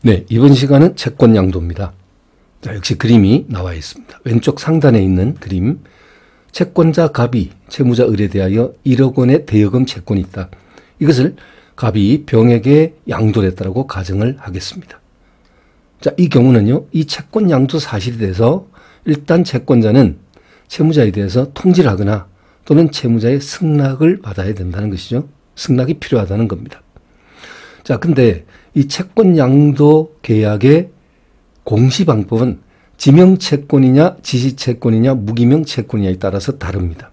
네, 이번 시간은 채권 양도입니다. 자, 역시 그림이 나와 있습니다. 왼쪽 상단에 있는 그림, 채권자 갑이 채무자 을에 대하여 1억 원의 대여금 채권이 있다. 이것을 갑이 병에게 양도를 했다고 가정을 하겠습니다. 자, 이 경우는요, 이 채권 양도 사실에 대해서 일단 채권자는 채무자에 대해서 통지를 하거나 또는 채무자의 승낙을 받아야 된다는 것이죠. 승낙이 필요하다는 겁니다. 자, 근데 이 채권 양도 계약의 공시 방법은 지명 채권이냐 지시 채권이냐 무기명 채권이냐에 따라서 다릅니다.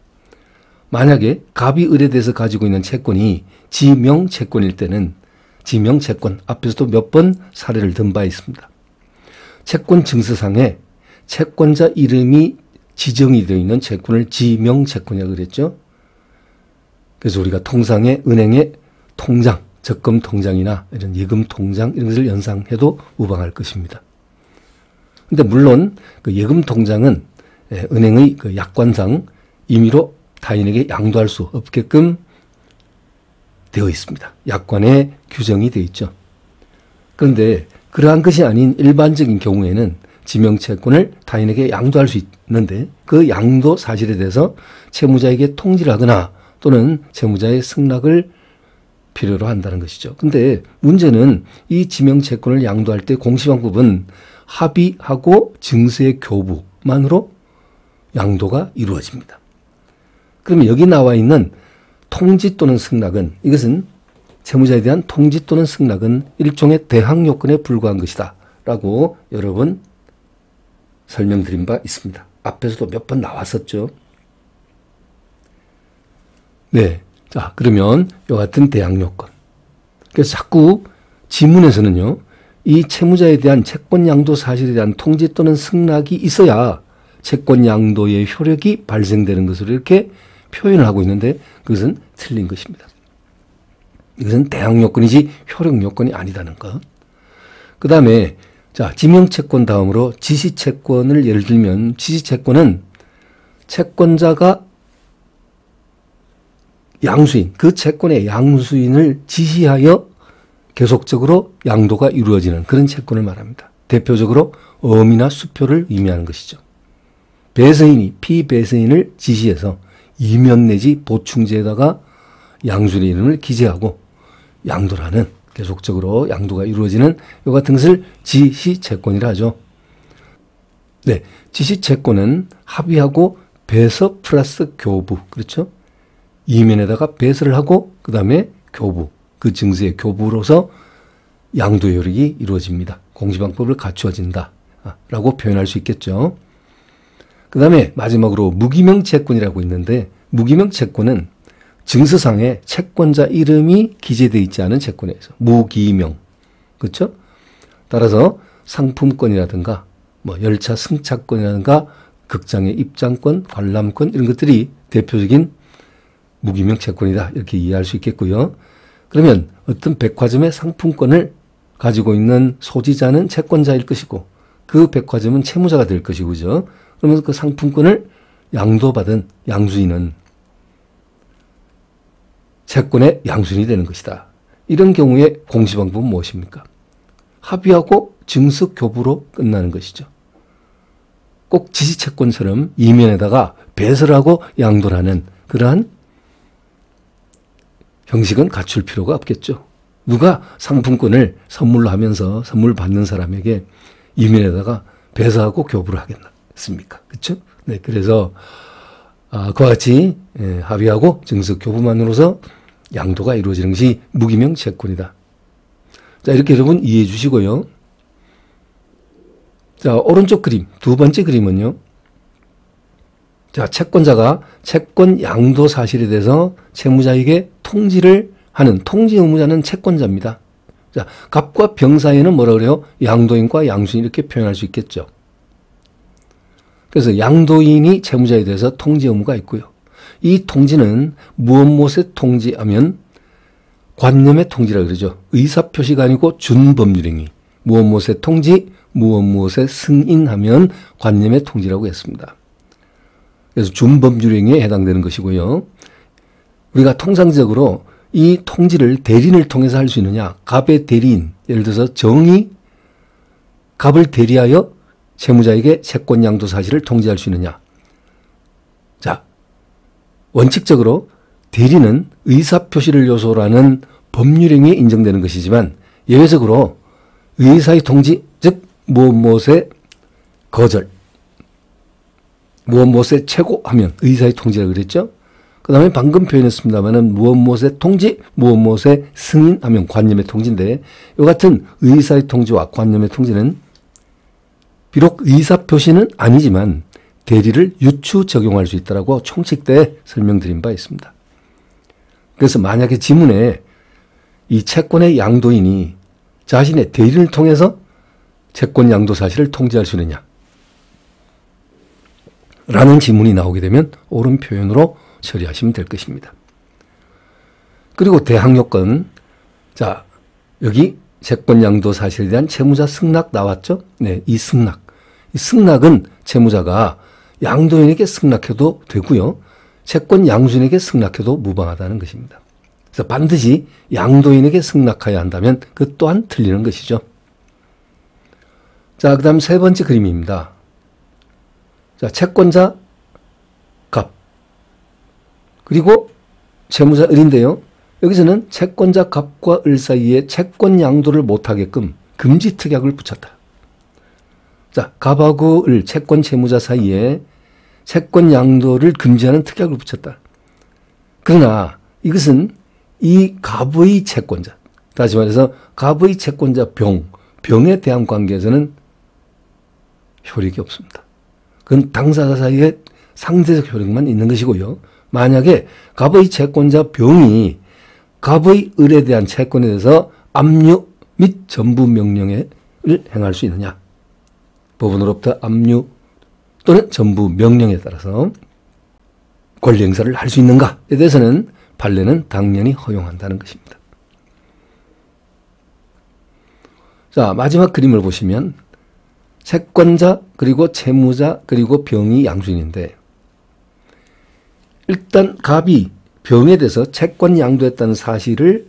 만약에 갑이 을에 대해서 가지고 있는 채권이 지명 채권일 때는 지명 채권, 앞에서도 몇 번 사례를 든 바 있습니다. 채권 증서상에 채권자 이름이 지정이 되어 있는 채권을 지명 채권이라고 그랬죠. 그래서 우리가 통상에 은행의 통장, 적금 통장이나 이런 예금 통장 이런 것을 연상해도 무방할 것입니다. 근데 물론 그 예금 통장은 은행의 그 약관상 임의로 타인에게 양도할 수 없게끔 되어 있습니다. 약관에 규정이 되어 있죠. 그런데 그러한 것이 아닌 일반적인 경우에는 지명채권을 타인에게 양도할 수 있는데 그 양도 사실에 대해서 채무자에게 통지를 하거나 또는 채무자의 승낙을 필요로 한다는 것이죠. 근데 문제는 이 지명채권을 양도할 때 공시방법은 합의하고 증서의 교부만으로 양도가 이루어집니다. 그러면 여기 나와 있는 통지 또는 승낙은 이것은 채무자에 대한 통지 또는 승낙은 일종의 대항 요건에 불과한 것이다 라고 여러 번 설명드린 바 있습니다. 앞에서도 몇 번 나왔었죠. 네. 자, 그러면 이와 같은 대항 요건. 그래서 자꾸 지문에서는요, 이 채무자에 대한 채권 양도 사실에 대한 통지 또는 승낙이 있어야 채권 양도의 효력이 발생되는 것으로 이렇게 표현을 하고 있는데 그것은 틀린 것입니다. 이것은 대항 요건이지 효력 요건이 아니다는 것. 그 다음에 자, 지명채권 다음으로 지시채권을 예를 들면 지시채권은 채권자가 양수인, 그 채권의 양수인을 지시하여 계속적으로 양도가 이루어지는 그런 채권을 말합니다. 대표적으로 엄이나 수표를 의미하는 것이죠. 배서인이 피배서인을 지시해서 이면 내지 보충지에다가 양수인의 이름을 기재하고 양도를 하는 계속적으로 양도가 이루어지는 이 같은 것을 지시채권이라 하죠. 네, 지시채권은 합의하고 배서 플러스 교부, 그렇죠? 이면에다가 배서를 하고 그 다음에 교부, 그 증서의 교부로서 양도 효력이 이루어집니다. 공시방법을 갖추어진다 라고 표현할 수 있겠죠. 그 다음에 마지막으로 무기명 채권이라고 있는데 무기명 채권은 증서상에 채권자 이름이 기재되어 있지 않은 채권에서 무기명, 그렇죠? 따라서 상품권이라든가 뭐 열차 승차권이라든가 극장의 입장권, 관람권 이런 것들이 대표적인 무기명 채권이다 이렇게 이해할 수 있겠고요. 그러면 어떤 백화점의 상품권을 가지고 있는 소지자는 채권자일 것이고 그 백화점은 채무자가 될 것이고 그죠? 그러면서 그 상품권을 양도받은 양수인은 채권의 양수인이 되는 것이다. 이런 경우에 공시방법은 무엇입니까? 합의하고 증서 교부로 끝나는 것이죠. 꼭 지시채권처럼 이면에다가 배설을 하고 양도를 하는 그러한 형식은 갖출 필요가 없겠죠. 누가 상품권을 선물로 하면서 선물 받는 사람에게 이면에다가 배서하고 교부를 하겠습니까? 그렇죠? 네, 그래서 그와 같이 합의하고 증서 교부만으로서 양도가 이루어지는 것이 무기명 채권이다. 자, 이렇게 여러분 이해해 주시고요. 자, 오른쪽 그림, 두 번째 그림은요. 자, 채권자가 채권 양도 사실에 대해서 채무자에게 통지를 하는 통지 의무자는 채권자입니다. 자, 갑과 병 사이에는 뭐라 그래요? 양도인과 양수인 이렇게 표현할 수 있겠죠. 그래서 양도인이 채무자에 대해서 통지 의무가 있고요. 이 통지는 무엇무엇에 통지하면 관념의 통지라 그러죠. 의사표시가 아니고 준법률행위. 무엇무엇에 통지, 무엇무엇에 승인하면 관념의 통지라고 했습니다. 그래서 준법률행위에 해당되는 것이고요. 우리가 통상적으로 이 통지를 대리인을 통해서 할 수 있느냐. 갑의 대리인, 예를 들어서 정이 갑을 대리하여 채무자에게 채권 양도 사실을 통지할 수 있느냐. 자, 원칙적으로 대리는 의사표시를 요소라는 법률행위에 인정되는 것이지만 예외적으로 의사의 통지, 즉 무엇무엇의 거절, 무엇무엇의 최고하면 의사의 통지라고 그랬죠. 그 다음에 방금 표현했습니다만은 무엇무엇의 통지, 무엇무엇의 승인하면 관념의 통지인데 이 같은 의사의 통지와 관념의 통지는 비록 의사표시는 아니지만 대리를 유추 적용할 수 있다고 총칙 때 설명드린 바 있습니다. 그래서 만약에 지문에 이 채권의 양도인이 자신의 대리를 통해서 채권 양도 사실을 통지할 수 있느냐 라는 지문이 나오게 되면 옳은 표현으로 처리하시면 될 것입니다. 그리고 대항요건, 자, 여기 채권 양도 사실에 대한 채무자 승낙 나왔죠? 네, 이 승낙은 채무자가 양도인에게 승낙해도 되고요. 채권 양수인에게 승낙해도 무방하다는 것입니다. 그래서 반드시 양도인에게 승낙해야 한다면 그 또한 틀리는 것이죠. 자, 그 다음 세 번째 그림입니다. 자, 채권자 갑 그리고 채무자 을인데요. 여기서는 채권자 갑과 을 사이에 채권 양도를 못하게끔 금지 특약을 붙였다. 자, 갑하고 을 채권 채무자 사이에 채권 양도를 금지하는 특약을 붙였다. 그러나 이것은 이 갑의 채권자, 다시 말해서 갑의 채권자 병에 대한 관계에서는 효력이 없습니다. 그건 당사자 사이에 상대적 효력만 있는 것이고요. 만약에 갑의 채권자 병이 갑의 을에 대한 채권에 대해서 압류 및 전부 명령을 행할 수 있느냐. 법원으로부터 압류 또는 전부 명령에 따라서 권리 행사를 할 수 있는가에 대해서는 판례는 당연히 허용한다는 것입니다. 자, 마지막 그림을 보시면 채권자 그리고 채무자 그리고 병이 양수인인데 일단 갑이 병에 대해서 채권 양도했다는 사실을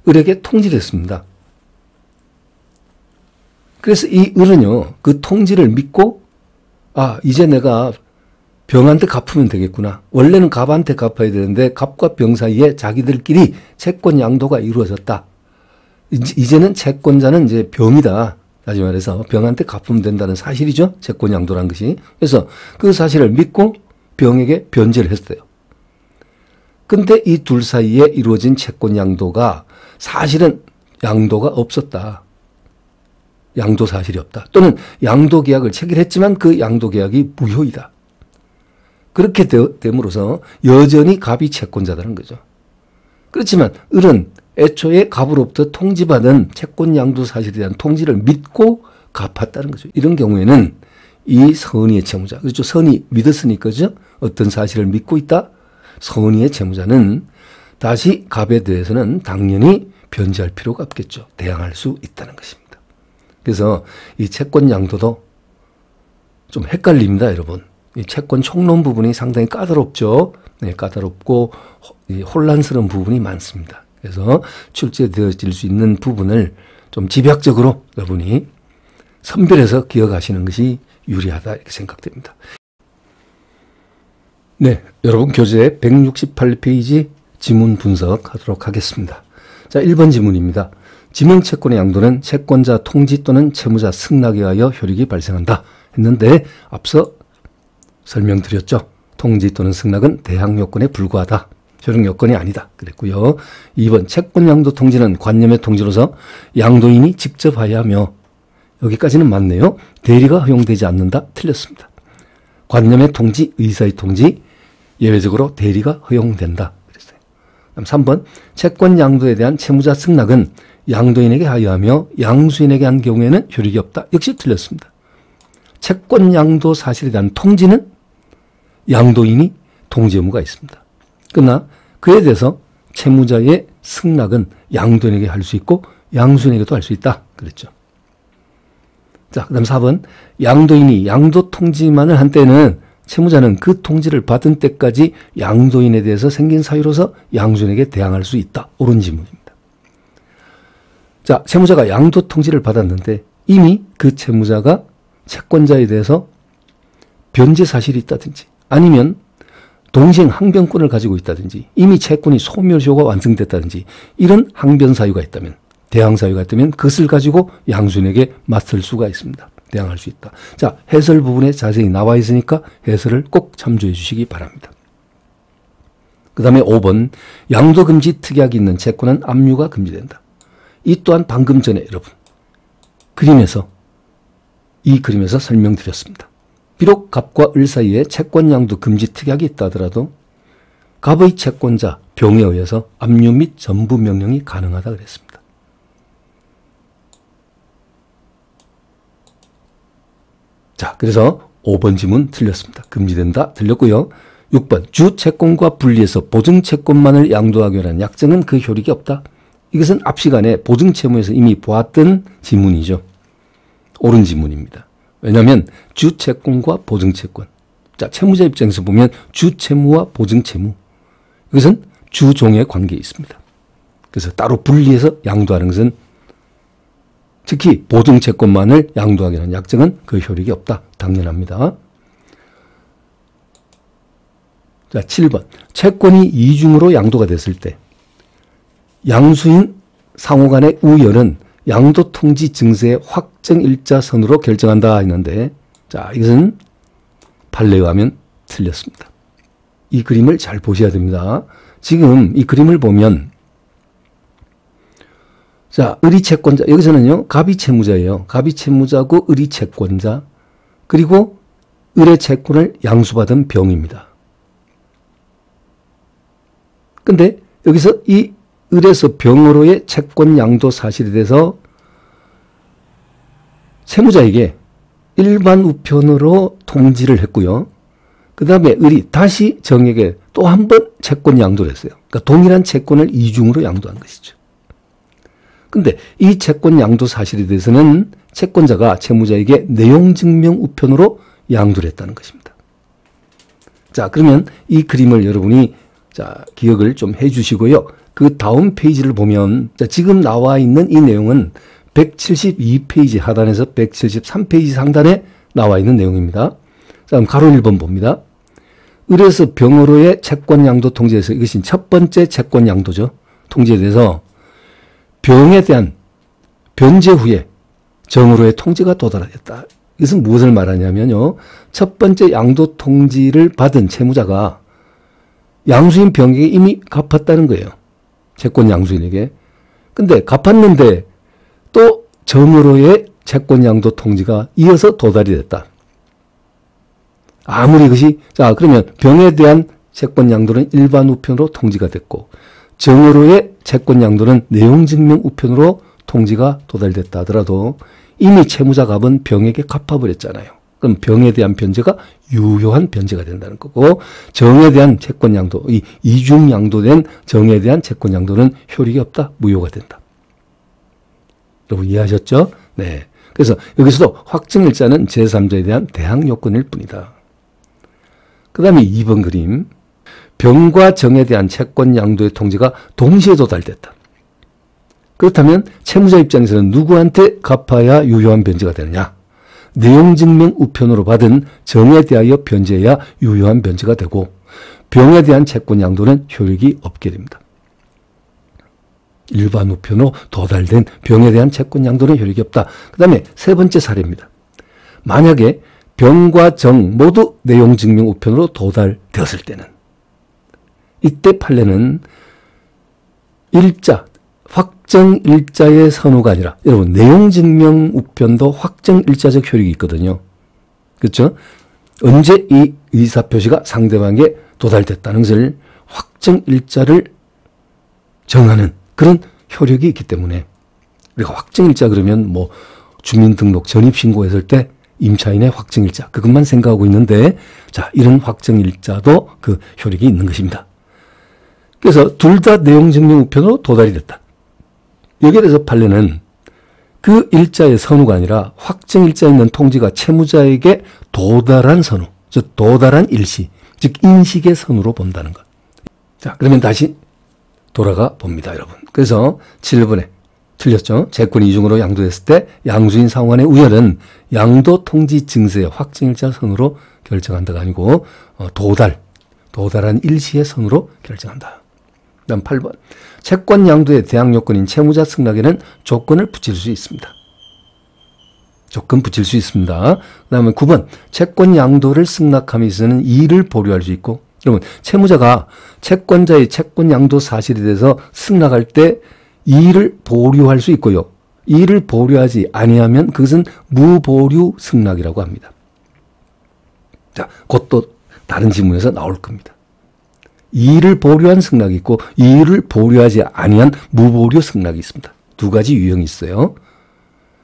을에게 통지를 했습니다. 그래서 이 을은요, 그 통지를 믿고 이제 내가 병한테 갚으면 되겠구나. 원래는 갑한테 갚아야 되는데 갑과 병 사이에 자기들끼리 채권 양도가 이루어졌다. 이제는 채권자는 이제 병이다. 다시 말해서 병한테 갚으면 된다는 사실이죠. 채권 양도란 것이. 그래서 그 사실을 믿고 병에게 변제를 했어요. 근데 이 둘 사이에 이루어진 채권 양도가 사실은 양도가 없었다. 양도 사실이 없다. 또는 양도 계약을 체결했지만 그 양도 계약이 무효이다. 그렇게 됨으로써 여전히 갑이 채권자라는 거죠. 그렇지만 을은 애초에 갑으로부터 통지받은 채권 양도 사실에 대한 통지를 믿고 갚았다는 거죠. 이런 경우에는 이 선의의 채무자, 그렇죠. 선의 믿었으니까, 그죠? 어떤 사실을 믿고 있다? 선의의 채무자는 다시 갑에 대해서는 당연히 변제할 필요가 없겠죠. 대항할 수 있다는 것입니다. 그래서 이 채권 양도도 좀 헷갈립니다, 여러분. 이 채권 총론 부분이 상당히 까다롭죠. 네, 까다롭고 혼란스러운 부분이 많습니다. 그래서 출제되어질 수 있는 부분을 좀 집약적으로 여러분이 선별해서 기억하시는 것이 유리하다 이렇게 생각됩니다. 네, 여러분 교재 168페이지 지문 분석하도록 하겠습니다. 자, 1번 지문입니다. 지명채권의 양도는 채권자 통지 또는 채무자 승낙에 의하여 효력이 발생한다 했는데 앞서 설명드렸죠. 통지 또는 승낙은 대항요건에 불과하다. 효력요건이 아니다 그랬고요. 2번 채권양도 통지는 관념의 통지로서 양도인이 직접 하여야 하며 여기까지는 맞네요. 대리가 허용되지 않는다. 틀렸습니다. 관념의 통지, 의사의 통지, 예외적으로 대리가 허용된다. 그랬어요. 그다음 3번 채권 양도에 대한 채무자 승낙은 양도인에게 하여하며 양수인에게 한 경우에는 효력이 없다. 역시 틀렸습니다. 채권 양도 사실에 대한 통지는 양도인이 통지 의무가 있습니다. 그러나 그에 대해서 채무자의 승낙은 양도인에게 할 수 있고 양수인에게도 할 수 있다. 그랬죠. 자, 그 다음 4번 양도인이 양도 통지만을 한 때는 채무자는 그 통지를 받은 때까지 양도인에 대해서 생긴 사유로서 양수인에게 대항할 수 있다. 옳은 지문입니다. 자, 채무자가 양도 통지를 받았는데 이미 그 채무자가 채권자에 대해서 변제 사실이 있다든지 아니면 동시행 항변권을 가지고 있다든지 이미 채권이 소멸시효가 완성됐다든지 이런 항변 사유가 있다면, 대항 사유가 있다면 그것을 가지고 양수인에게 맞설 수가 있습니다. 대항할 수 있다. 자, 해설 부분에 자세히 나와 있으니까 해설을 꼭 참조해 주시기 바랍니다. 그 다음에 5번, 양도금지 특약이 있는 채권은 압류가 금지된다. 이 또한 방금 전에 여러분 이 그림에서 설명드렸습니다. 비록 갑과 을 사이에 채권 양도 금지 특약이 있다 하더라도 갑의 채권자 병에 의해서 압류 및 전부 명령이 가능하다 그랬습니다. 자, 그래서 5번 지문 틀렸습니다. 금지된다 틀렸고요. 6번, 주 채권과 분리해서 보증 채권만을 양도하기 위한 약정은 그 효력이 없다. 이것은 앞 시간에 보증 채무에서 이미 보았던 지문이죠. 옳은 지문입니다. 왜냐하면 주 채권과 보증 채권. 자, 채무자 입장에서 보면 주 채무와 보증 채무. 이것은 주종의 관계에 있습니다. 그래서 따로 분리해서 양도하는 것은 특히 보증 채권만을 양도하기 위한 약정은 그 효력이 없다. 당연합니다. 자, 7번. 채권이 이중으로 양도가 됐을 때 양수인 상호 간의 우열은 양도통지 증서의 확정일자 선으로 결정한다 했는데, 자, 이것은 판례에 의하면 틀렸습니다. 이 그림을 잘 보셔야 됩니다. 지금 이 그림을 보면, 자, 을이 채권자, 여기서는요, 갑이 채무자예요. 갑이 채무자고 을이 채권자, 그리고 을의 채권을 양수받은 병입니다. 근데 여기서 이 을에서 병으로의 채권 양도 사실에 대해서 채무자에게 일반 우편으로 통지를 했고요. 그 다음에 을이 다시 정에게 또 한 번 채권 양도를 했어요. 그러니까 동일한 채권을 이중으로 양도한 것이죠. 근데 이 채권 양도 사실에 대해서는 채권자가 채무자에게 내용 증명 우편으로 양도를 했다는 것입니다. 자, 그러면 이 그림을 여러분이 자, 기억을 좀 해 주시고요. 그 다음 페이지를 보면, 자, 지금 나와 있는 이 내용은 172페이지 하단에서 173페이지 상단에 나와 있는 내용입니다. 자, 그럼 가로 1번 봅니다. 을에서 병으로의 채권 양도 통지에서 이것이 첫 번째 채권 양도죠. 통지에 대해서 병에 대한 변제 후에 정으로의 통지가 도달하였다. 이것은 무엇을 말하냐면요. 첫 번째 양도 통지를 받은 채무자가 양수인 병에게 이미 갚았다는 거예요. 채권 양수인에게. 근데 갚았는데 또 정으로의 채권 양도 통지가 이어서 도달이 됐다. 아무리 그것이, 자, 그러면 병에 대한 채권 양도는 일반 우편으로 통지가 됐고 정으로의 채권 양도는 내용 증명 우편으로 통지가 도달됐다 하더라도 이미 채무자 갑은 병에게 갚아버렸잖아요. 그럼 병에 대한 변제가 유효한 변제가 된다는 거고, 정에 대한 채권 양도, 이 이중 양도된 정에 대한 채권 양도는 효력이 없다, 무효가 된다. 여러분 이해하셨죠? 네. 그래서 여기서도 확정일자는 제3자에 대한 대항 요건일 뿐이다. 그 다음에 2번 그림. 병과 정에 대한 채권 양도의 통지가 동시에 도달됐다. 그렇다면 채무자 입장에서는 누구한테 갚아야 유효한 변제가 되느냐? 내용 증명 우편으로 받은 정에 대하여 변제해야 유효한 변제가 되고 병에 대한 채권 양도는 효력이 없게 됩니다. 일반 우편으로 도달된 병에 대한 채권 양도는 효력이 없다. 그 다음에 세 번째 사례입니다. 만약에 병과 정 모두 내용 증명 우편으로 도달되었을 때는 이때 판례는 일자, 확정일자의 선호가 아니라, 여러분 내용 증명 우편도 확정일자적 효력이 있거든요. 그렇죠? 언제 이 의사표시가 상대방에게 도달됐다는 것을 확정일자를 정하는 그런 효력이 있기 때문에, 우리가 확정일자 그러면 뭐 주민등록 전입신고했을 때 임차인의 확정일자 그것만 생각하고 있는데, 자, 이런 확정일자도 그 효력이 있는 것입니다. 그래서 둘 다 내용 증명 우편으로 도달이 됐다. 여기에 대해서 판례는 그 일자의 선우가 아니라 확정일자에 있는 통지가 채무자에게 도달한 선우, 즉 도달한 일시, 즉 인식의 선우로 본다는 것. 자, 그러면 다시 돌아가 봅니다, 여러분. 그래서 7번에 틀렸죠. 채권이 이중으로 양도됐을 때 양수인 상환의 우열은 양도 통지 증서의 확정일자 선으로 결정한다가 아니고 도달한 일시의 선으로 결정한다. 다음 8번. 채권 양도의 대항 요건인 채무자 승낙에는 조건을 붙일 수 있습니다. 조건 붙일 수 있습니다. 그 다음에 9번. 채권 양도를 승낙함에 있어서는 이의를 보류할 수 있고, 여러분 채무자가 채권자의 채권 양도 사실에 대해서 승낙할 때 이의를 보류할 수 있고요. 이의를 보류하지 아니하면 그것은 무보류 승낙이라고 합니다. 자, 곧 또 다른 지문에서 나올 겁니다. 이의를 보류한 승낙이 있고 이의를 보류하지 아니한 무보류 승낙이 있습니다. 두 가지 유형이 있어요.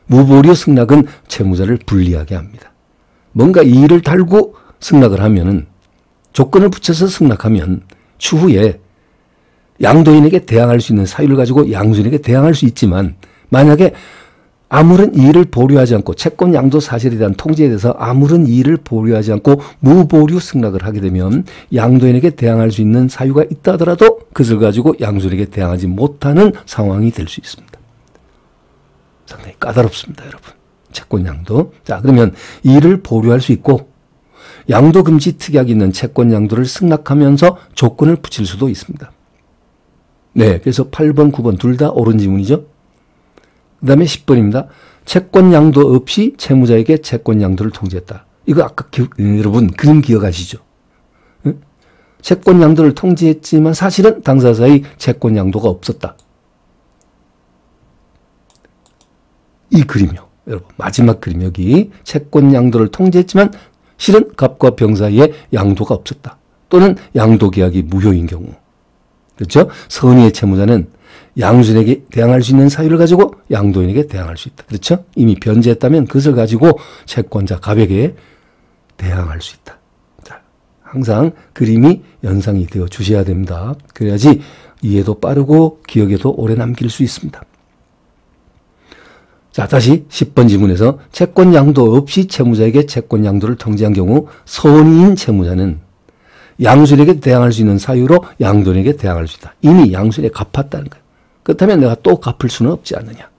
무보류 승낙은 채무자를 불리하게 합니다. 뭔가 이의를 달고 승낙을 하면은 조건을 붙여서 승낙하면 추후에 양도인에게 대항할 수 있는 사유를 가지고 양수인에게 대항할 수 있지만, 만약에 아무런 이의를 보류하지 않고 채권 양도 사실에 대한 통지에 대해서 아무런 이의를 보류하지 않고 무보류 승낙을 하게 되면 양도인에게 대항할 수 있는 사유가 있다 하더라도 그것을 가지고 양수인에게 대항하지 못하는 상황이 될 수 있습니다. 상당히 까다롭습니다, 여러분. 채권 양도. 자, 그러면 이의를 보류할 수 있고 양도 금지 특약이 있는 채권 양도를 승낙하면서 조건을 붙일 수도 있습니다. 네, 그래서 8번, 9번 둘 다 옳은 지문이죠. 그 다음에 10번입니다. 채권 양도 없이 채무자에게 채권 양도를 통지했다. 이거 아까 여러분 그림 기억하시죠? 응? 채권 양도를 통지했지만 사실은 당사자의 채권 양도가 없었다. 이 그림이요. 여러분 마지막 그림 여기 채권 양도를 통지했지만 실은 갑과 병 사이에 양도가 없었다. 또는 양도 계약이 무효인 경우. 그렇죠? 선의의 채무자는 양수인에게 대항할 수 있는 사유를 가지고 양도인에게 대항할 수 있다. 그렇죠? 이미 변제했다면 그것을 가지고 채권자 갑에게 대항할 수 있다. 자, 항상 그림이 연상이 되어 주셔야 됩니다. 그래야지 이해도 빠르고 기억에도 오래 남길 수 있습니다. 자, 다시 10번 지문에서 채권 양도 없이 채무자에게 채권 양도를 통지한 경우 선의인 채무자는 양수인에게 대항할 수 있는 사유로 양도인에게 대항할 수 있다. 이미 양수인에게 갚았다는 거예요. 그렇다면 내가 또 갚을 수는 없지 않느냐.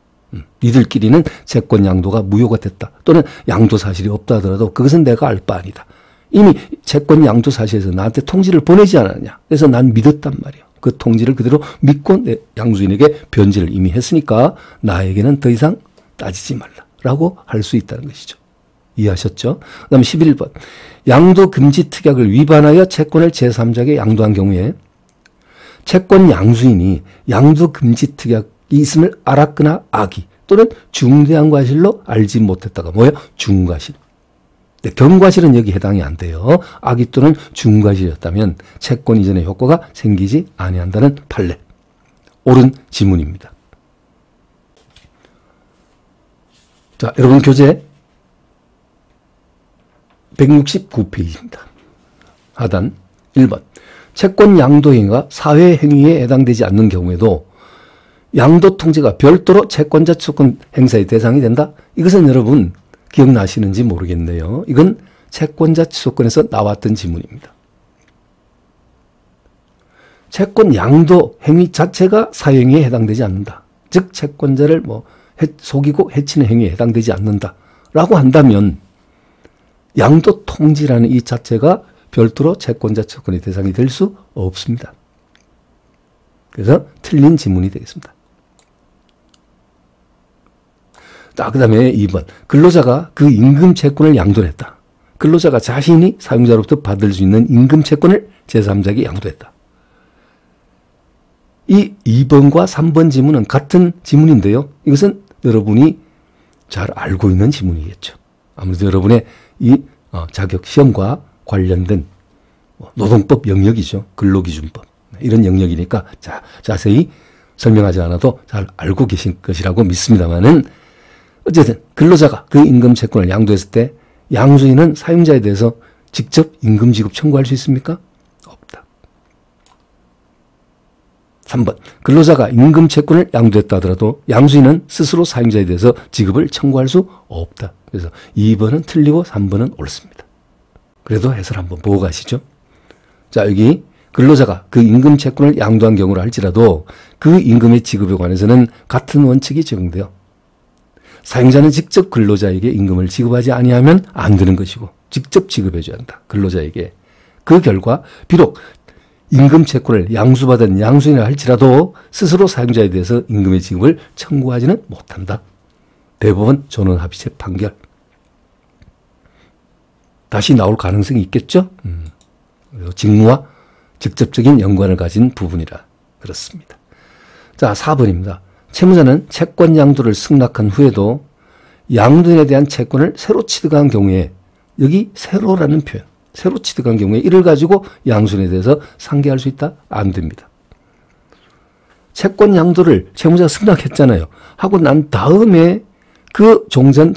니들끼리는 채권 양도가 무효가 됐다. 또는 양도 사실이 없다 하더라도 그것은 내가 알 바 아니다. 이미 채권 양도 사실에서 나한테 통지를 보내지 않았느냐. 그래서 난 믿었단 말이에요. 그 통지를 그대로 믿고 내 양수인에게 변제를 이미 했으니까 나에게는 더 이상 따지지 말라라고 할 수 있다는 것이죠. 이해하셨죠? 그 다음에 11번. 양도 금지 특약을 위반하여 채권을 제3자에게 양도한 경우에 채권 양수인이 양도 금지 특약이 있음을 알았거나 악의 또는 중대한 과실로 알지 못했다가 뭐예요? 중과실. 네, 경과실은 여기 해당이 안 돼요. 악의 또는 중과실이었다면 채권 이전의 효과가 생기지 아니한다는 판례. 옳은 지문입니다. 자, 여러분 교재 169페이지입니다. 하단 1번. 채권 양도 행위가 사회 행위에 해당되지 않는 경우에도 양도 통지가 별도로 채권자 주권 행사의 대상이 된다? 이것은 여러분 기억나시는지 모르겠네요. 이건 채권자 취소권에서 나왔던 지문입니다. 채권 양도 행위 자체가 사회행위에 해당되지 않는다. 즉 채권자를 속이고 해치는 행위에 해당되지 않는다라고 한다면 양도 통지라는 이 자체가 별도로 채권자 채권의 대상이 될 수 없습니다. 그래서 틀린 지문이 되겠습니다. 자, 그 다음에 2번. 근로자가 그 임금 채권을 양도했다. 근로자가 자신이 사용자로부터 받을 수 있는 임금 채권을 제3자에게 양도했다. 이 2번과 3번 지문은 같은 지문인데요. 이것은 여러분이 잘 알고 있는 지문이겠죠. 아무래도 여러분의 이 자격 시험과 관련된 노동법 영역이죠. 근로기준법. 이런 영역이니까 자세히 설명하지 않아도 잘 알고 계신 것이라고 믿습니다만은 어쨌든 근로자가 그 임금 채권을 양도했을 때 양수인은 사용자에 대해서 직접 임금 지급 청구할 수 있습니까? 없다. 3번. 근로자가 임금 채권을 양도했다 하더라도 양수인은 스스로 사용자에 대해서 지급을 청구할 수 없다. 그래서 2번은 틀리고 3번은 옳습니다. 그래도 해설 한번 보고 가시죠. 자, 여기 근로자가 그 임금 채권을 양도한 경우라 할지라도 그 임금의 지급에 관해서는 같은 원칙이 적용돼요. 사용자는 직접 근로자에게 임금을 지급하지 아니하면 안 되는 것이고 직접 지급해 줘야 한다. 근로자에게. 그 결과 비록 임금 채권을 양수받은 양수인이라 할지라도 스스로 사용자에 대해서 임금의 지급을 청구하지는 못한다. 대법원 전원합의체 판결. 다시 나올 가능성이 있겠죠? 직무와 직접적인 연관을 가진 부분이라 그렇습니다. 자, 4번입니다. 채무자는 채권 양도를 승낙한 후에도 양도인에 대한 채권을 새로 취득한 경우에, 여기 새로라는 표현, 새로 취득한 경우에 이를 가지고 양수인에 대해서 상계할 수 있다? 안 됩니다. 채권 양도를 채무자가 승낙했잖아요. 하고 난 다음에 그 종전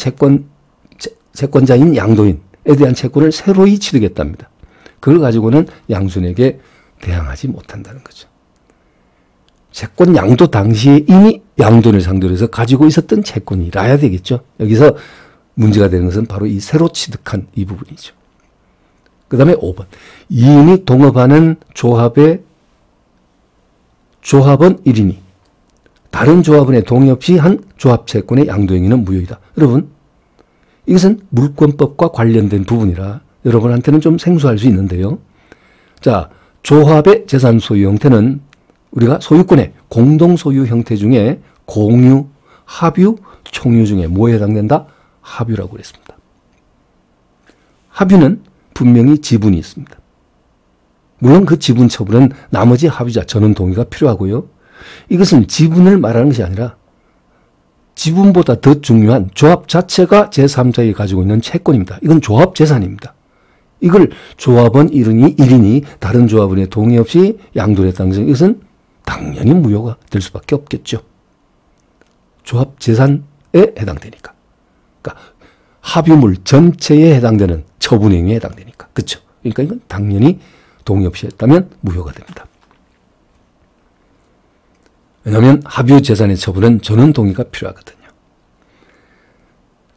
채권자인 양도인에 대한 채권을 새로이 취득했답니다. 그걸 가지고는 양수인에게 대항하지 못한다는 거죠. 채권 양도 당시에 이미 양도인을 상대로 해서 가지고 있었던 채권이라야 되겠죠. 여기서 문제가 되는 것은 바로 이 새로 취득한 이 부분이죠. 그 다음에 5번. 이인이 동업하는 조합원 1인이 다른 조합원의 동의 없이 한 조합채권의 양도행위는 무효이다. 여러분, 이것은 물권법과 관련된 부분이라 여러분한테는 좀 생소할 수 있는데요. 자, 조합의 재산 소유 형태는 우리가 소유권의 공동소유 형태 중에 공유, 합유, 총유 중에 뭐에 해당된다? 합유라고 그랬습니다. 합유는 분명히 지분이 있습니다. 물론 그 지분 처분은 나머지 합유자 전원 동의가 필요하고요. 이것은 지분을 말하는 것이 아니라 지분보다 더 중요한 조합 자체가 제3자에게 가지고 있는 채권입니다. 이건 조합 재산입니다. 이걸 조합원 1인이 다른 조합원의 동의 없이 양도를 했다는 것은 이것은 당연히 무효가 될 수밖에 없겠죠. 조합 재산에 해당되니까. 그러니까 합유물 전체에 해당되는 처분행위에 해당되니까. 그렇죠? 그러니까 이건 당연히 동의 없이 했다면 무효가 됩니다. 왜냐하면 합유 재산의 처분은 전원 동의가 필요하거든요.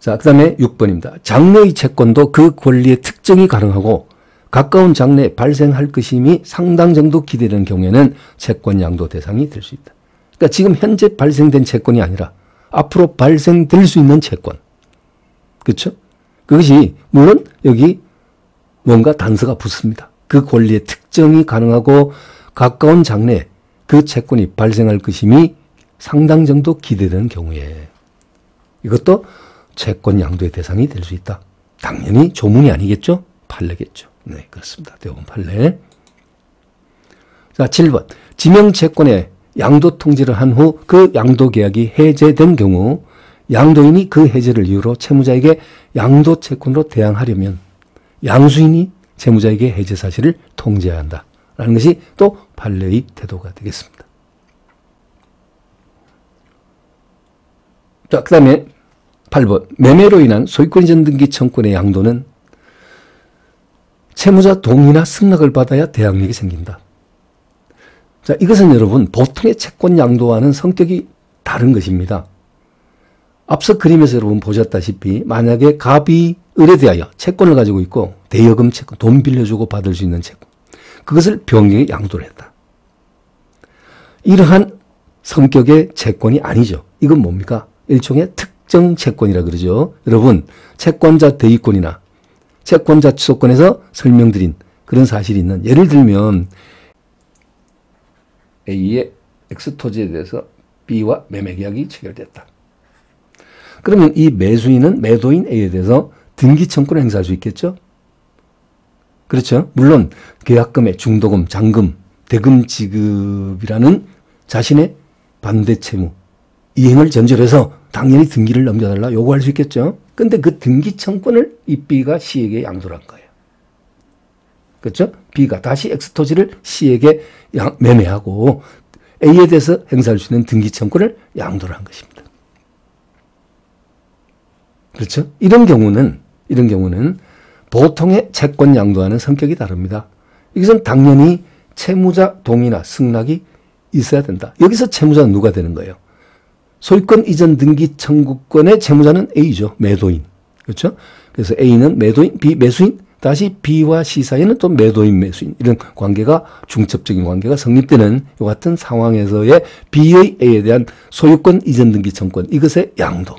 자, 그 다음에 6번입니다. 장래의 채권도 그 권리의 특정이 가능하고 가까운 장래에 발생할 것임이 상당 정도 기대되는 경우에는 채권 양도 대상이 될 수 있다. 그러니까 지금 현재 발생된 채권이 아니라 앞으로 발생될 수 있는 채권. 그렇죠? 그것이 물론 여기 뭔가 단서가 붙습니다. 그 권리의 특정이 가능하고 가까운 장래에 그 채권이 발생할 것임이 상당 정도 기대되는 경우에 이것도 채권 양도의 대상이 될 수 있다. 당연히 조문이 아니겠죠? 판례겠죠. 네, 그렇습니다. 대법원 판례. 자, 7번. 지명채권의 양도 통지를 한 후 그 양도 계약이 해제된 경우 양도인이 그 해제를 이유로 채무자에게 양도 채권으로 대항하려면 양수인이 채무자에게 해제 사실을 통지해야 한다라는 것이 또 판례의 태도가 되겠습니다. 자, 그 다음에 8번. 매매로 인한 소유권 이전 등기 청구권의 양도는 채무자 동의나 승낙을 받아야 대항력이 생긴다. 자, 이것은 여러분 보통의 채권 양도와는 성격이 다른 것입니다. 앞서 그림에서 여러분 보셨다시피 만약에 갑이 을에 대하여 채권을 가지고 있고 대여금 채권, 돈 빌려주고 받을 수 있는 채권, 그것을 병력에 양도를 했다. 이러한 성격의 채권이 아니죠. 이건 뭡니까? 일종의 특정 채권이라 그러죠. 여러분, 채권자 대위권이나 채권자 취소권에서 설명드린 그런 사실이 있는, 예를 들면 A의 X토지에 대해서 B와 매매계약이 체결됐다. 그러면 이 매수인은 매도인 A에 대해서 등기청구를 행사할 수 있겠죠? 그렇죠? 물론 계약금의 중도금, 잔금, 대금 지급이라는 자신의 반대 채무, 이행을 전제로 해서 당연히 등기를 넘겨달라 요구할 수 있겠죠? 근데 그 등기청구를 이 B가 C에게 양도를 한 거예요. 그렇죠? B가 다시 X토지를 C에게 매매하고 A에 대해서 행사할 수 있는 등기청구를 양도를 한 것입니다. 그렇죠? 이런 경우는 보통의 채권 양도와는 성격이 다릅니다. 이것은 당연히 채무자 동의나 승낙이 있어야 된다. 여기서 채무자는 누가 되는 거예요? 소유권 이전 등기 청구권의 채무자는 A죠. 매도인. 그렇죠? 그래서 A는 매도인, B 매수인, 다시 B와 C 사이에는 또 매도인, 매수인 이런 관계가 중첩적인 관계가 성립되는 이 같은 상황에서의 B의 A에 대한 소유권 이전 등기 청구권 이것의 양도.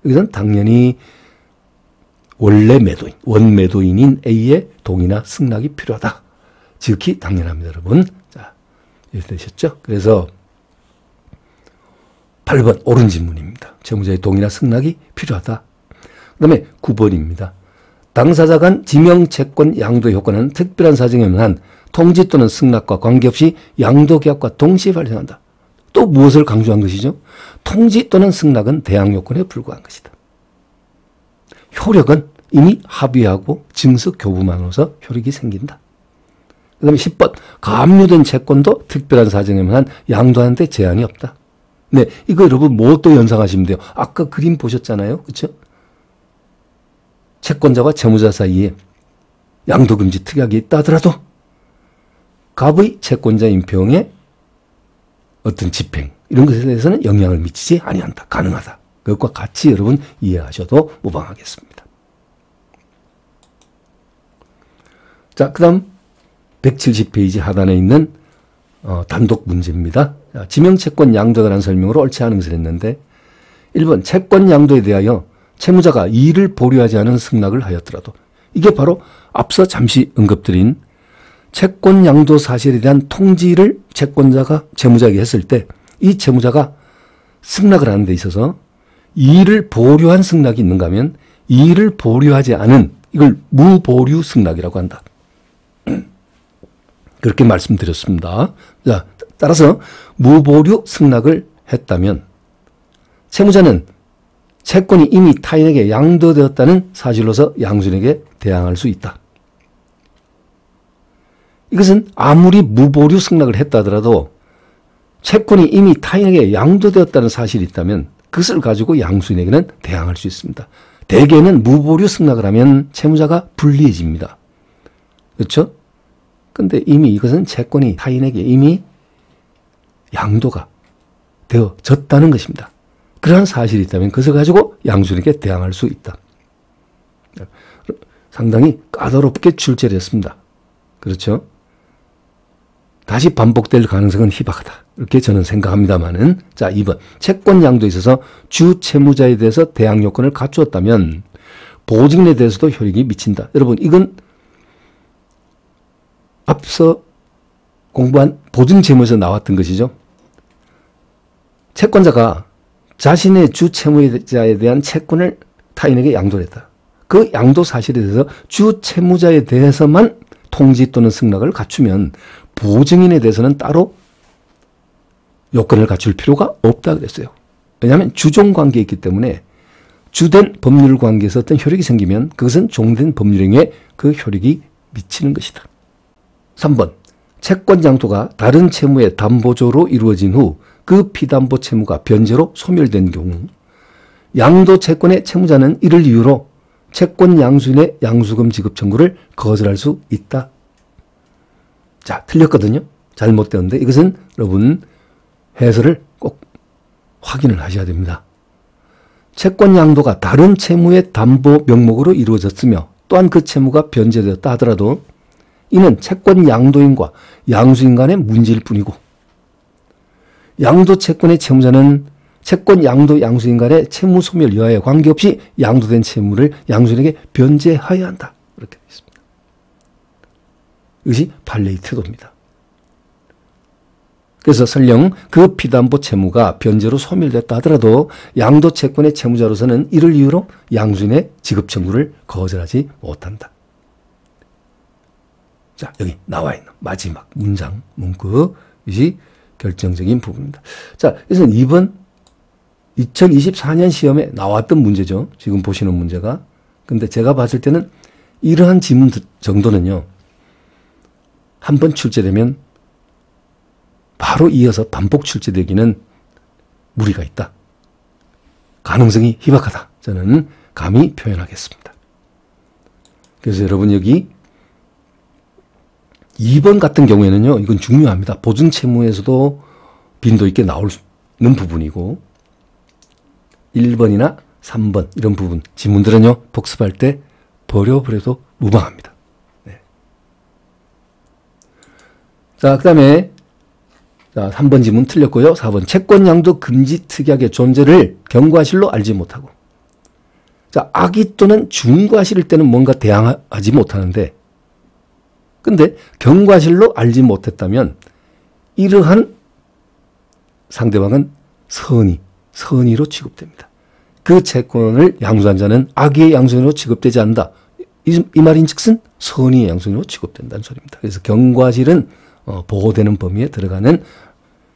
이것은 당연히 원래 매도인, 원매도인인 A의 동의나 승낙이 필요하다. 지극히 당연합니다, 여러분. 자, 이렇게 되셨죠? 그래서 8번 옳은 질문입니다. 채무자의 동의나 승낙이 필요하다. 그 다음에 9번입니다. 당사자 간 지명채권 양도 효과는 특별한 사정에 의한 통지 또는 승낙과 관계없이 양도계약과 동시에 발생한다. 또 무엇을 강조한 것이죠? 통지 또는 승낙은 대항 요건에 불과한 것이다. 효력은 이미 합의하고 증서 교부만으로서 효력이 생긴다. 그 다음에 10번 가압류된 채권도 특별한 사정에 의한 양도하는데 제한이 없다. 네, 이거 여러분 뭐 또 연상하시면 돼요. 아까 그림 보셨잖아요. 그렇죠? 채권자와 채무자 사이에 양도금지 특약이 있다 하더라도 갑의 채권자 인평에 어떤 집행 이런 것에 대해서는 영향을 미치지 아니한다. 가능하다. 그것과 같이 여러분 이해하셔도 무방하겠습니다. 자, 그 다음 170페이지 하단에 있는 단독 문제입니다. 자, 지명채권 양도에 관한 설명으로 옳지 않은 것을 했는데 1번 채권 양도에 대하여 채무자가 이의를 보류하지 않은 승낙을 하였더라도 이게 바로 앞서 잠시 언급드린 채권 양도 사실에 대한 통지를 채권자가 채무자에게 했을 때 이 채무자가 승낙을 하는 데 있어서 이의를 보류한 승낙이 있는가 하면 이의를 보류하지 않은 이걸 무보류 승낙이라고 한다. 그렇게 말씀드렸습니다. 자, 따라서 무보류 승낙을 했다면 채무자는 채권이 이미 타인에게 양도되었다는 사실로서 양수인에게 대항할 수 있다. 이것은 아무리 무보류 승낙을 했다 하더라도 채권이 이미 타인에게 양도되었다는 사실이 있다면 그것을 가지고 양수인에게는 대항할 수 있습니다. 대개는 무보류 승낙을 하면 채무자가 불리해집니다. 그렇죠? 근데 이미 이것은 채권이 타인에게 이미 양도가 되어졌다는 것입니다. 그러한 사실이 있다면 그것을 가지고 양수인에게 대항할 수 있다. 상당히 까다롭게 출제를 했습니다. 그렇죠? 다시 반복될 가능성은 희박하다. 이렇게 저는 생각합니다만은. 자, 2번. 채권 양도에 있어서 주 채무자에 대해서 대항 요건을 갖추었다면 보증인에 대해서도 효력이 미친다. 여러분, 이건 앞서 공부한 보증 채무에서 나왔던 것이죠. 채권자가 자신의 주 채무자에 대한 채권을 타인에게 양도를 했다. 그 양도 사실에 대해서 주 채무자에 대해서만 통지 또는 승낙을 갖추면 보증인에 대해서는 따로 요건을 갖출 필요가 없다 그랬어요. 왜냐하면 주종관계에 있기 때문에 주된 법률관계에서 어떤 효력이 생기면 그것은 종된 법률행위에 그 효력이 미치는 것이다. 3번. 채권 양도가 다른 채무의 담보조로 이루어진 후 그 피담보 채무가 변제로 소멸된 경우 양도 채권의 채무자는 이를 이유로 채권 양수인의 양수금 지급 청구를 거절할 수 있다. 자, 틀렸거든요. 잘못되었는데 이것은 여러분 해설을 꼭 확인을 하셔야 됩니다. 채권 양도가 다른 채무의 담보 명목으로 이루어졌으며 또한 그 채무가 변제되었다 하더라도 이는 채권 양도인과 양수인 간의 문제일 뿐이고 양도 채권의 채무자는 채권 양도 양수인 간의 채무 소멸 여하에 관계없이 양도된 채무를 양수인에게 변제하여야 한다. 이렇게 되어 있습니다. 이것이 판례의 태도입니다. 그래서 설령 그 피담보 채무가 변제로 소멸됐다 하더라도 양도 채권의 채무자로서는 이를 이유로 양수인의 지급 청구를 거절하지 못한다. 자, 여기 나와 있는 마지막 문장, 문구, 이것이 결정적인 부분입니다. 자, 그래서 이번 2024년 시험에 나왔던 문제죠. 지금 보시는 문제가. 근데 제가 봤을 때는 이러한 지문 정도는요, 한번 출제되면 바로 이어서 반복 출제되기는 무리가 있다. 가능성이 희박하다. 저는 감히 표현하겠습니다. 그래서 여러분 여기 2번 같은 경우에는요, 이건 중요합니다. 보증 채무에서도 빈도 있게 나오는 부분이고 1번이나 3번 이런 부분 지문들은요, 복습할 때 버려버려도 무방합니다. 네. 자, 그 다음에 3번 지문 틀렸고요. 4번 채권양도 금지 특약의 존재를 경과실로 알지 못하고. 자, 악의 또는 중과실일 때는 뭔가 대항하지 못하는데, 근데 경과실로 알지 못했다면 이러한 상대방은 선의로 취급됩니다. 그 채권을 양수한 자는 악의 양수인으로 취급되지 않는다. 이 말인즉슨 선의의 양수인으로 취급된다는 소리입니다. 그래서 경과실은 보호되는 범위에 들어가는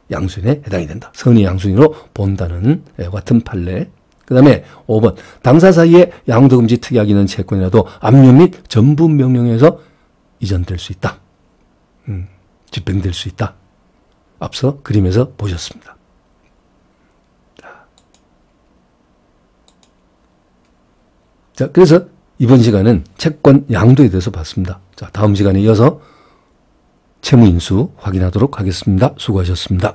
양수인에 해당이 된다. 선의 양수인으로 본다는 같은 판례. 그 다음에 5번 당사 사이에 양도금지 특약이 있는 채권이라도 압류 및 전부 명령에서 이전될 수 있다. 집행될 수 있다. 앞서 그림에서 보셨습니다. 자, 그래서 이번 시간은 채권 양도에 대해서 봤습니다. 자, 다음 시간에 이어서 채무인수 확인하도록 하겠습니다. 수고하셨습니다.